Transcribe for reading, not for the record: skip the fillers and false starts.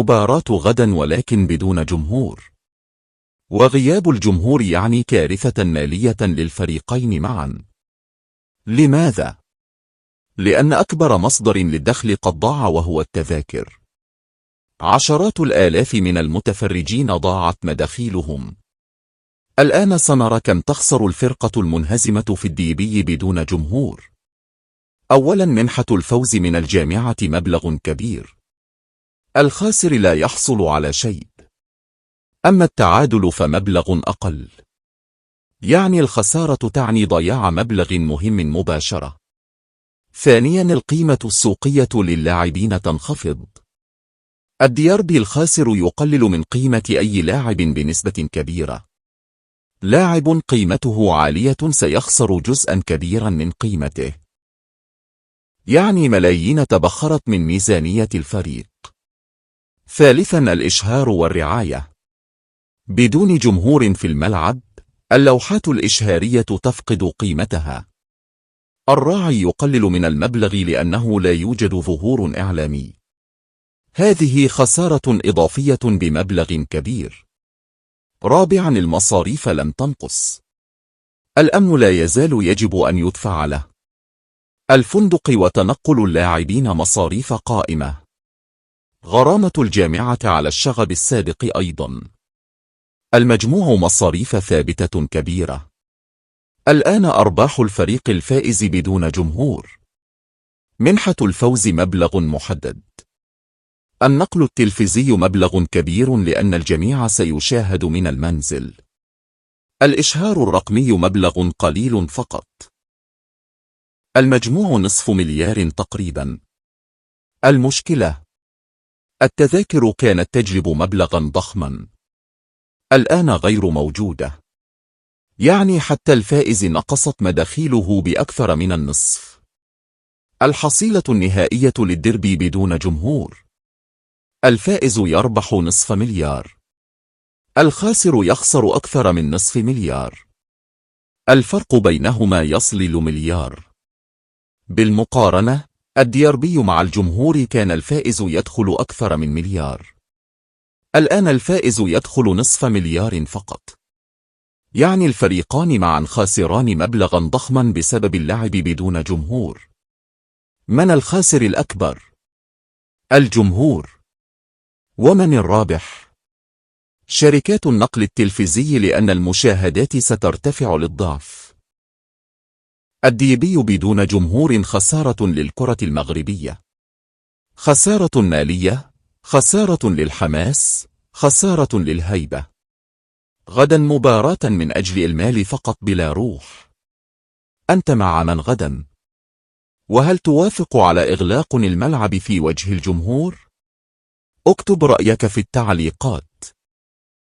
المباراة غدا ولكن بدون جمهور. وغياب الجمهور يعني كارثة مالية للفريقين معا. لماذا؟ لأن أكبر مصدر للدخل قد ضاع وهو التذاكر. عشرات الآلاف من المتفرجين ضاعت مداخيلهم. الآن سنرى كم تخسر الفرقة المنهزمة في الديبي بدون جمهور. أولا، منحة الفوز من الجامعة مبلغ كبير. الخاسر لا يحصل على شيء. أما التعادل فمبلغ أقل. يعني الخسارة تعني ضياع مبلغ مهم مباشرة. ثانيا، القيمة السوقية للاعبين تنخفض. الديربي الخاسر يقلل من قيمة أي لاعب بنسبة كبيرة. لاعب قيمته عالية سيخسر جزءا كبيرا من قيمته. يعني ملايين تبخرت من ميزانية الفريق. ثالثا، الإشهار والرعاية. بدون جمهور في الملعب، اللوحات الإشهارية تفقد قيمتها. الراعي يقلل من المبلغ لأنه لا يوجد ظهور إعلامي. هذه خسارة إضافية بمبلغ كبير. رابعا، المصاريف لم تنقص. الأمن لا يزال يجب أن يدفع له. الفندق وتنقل اللاعبين مصاريف قائمة. غرامة الجامعة على الشغب السابق أيضا. المجموع مصاريف ثابتة كبيرة. الآن أرباح الفريق الفائز بدون جمهور. منحة الفوز مبلغ محدد. النقل التلفزي مبلغ كبير لأن الجميع سيشاهد من المنزل. الإشهار الرقمي مبلغ قليل فقط. المجموع نصف مليار تقريبا. المشكلة: التذاكر كانت تجلب مبلغا ضخما. الآن غير موجودة. يعني حتى الفائز نقصت مداخيله بأكثر من النصف. الحصيلة النهائية للديربي بدون جمهور: الفائز يربح نصف مليار. الخاسر يخسر أكثر من نصف مليار. الفرق بينهما يصل مليار. بالمقارنة، الديربي مع الجمهور كان الفائز يدخل أكثر من مليار. الآن الفائز يدخل نصف مليار فقط. يعني الفريقان معا خاسران مبلغا ضخما بسبب اللعب بدون جمهور. من الخاسر الأكبر؟ الجمهور. ومن الرابح؟ شركات النقل التلفزي لأن المشاهدات سترتفع للضعف. الديبي بدون جمهور خسارة للكرة المغربية. خسارة مالية، خسارة للحماس، خسارة للهيبة. غدا مباراة من أجل المال فقط بلا روح. أنت مع من غدا؟ وهل توافق على إغلاق الملعب في وجه الجمهور؟ اكتب رأيك في التعليقات.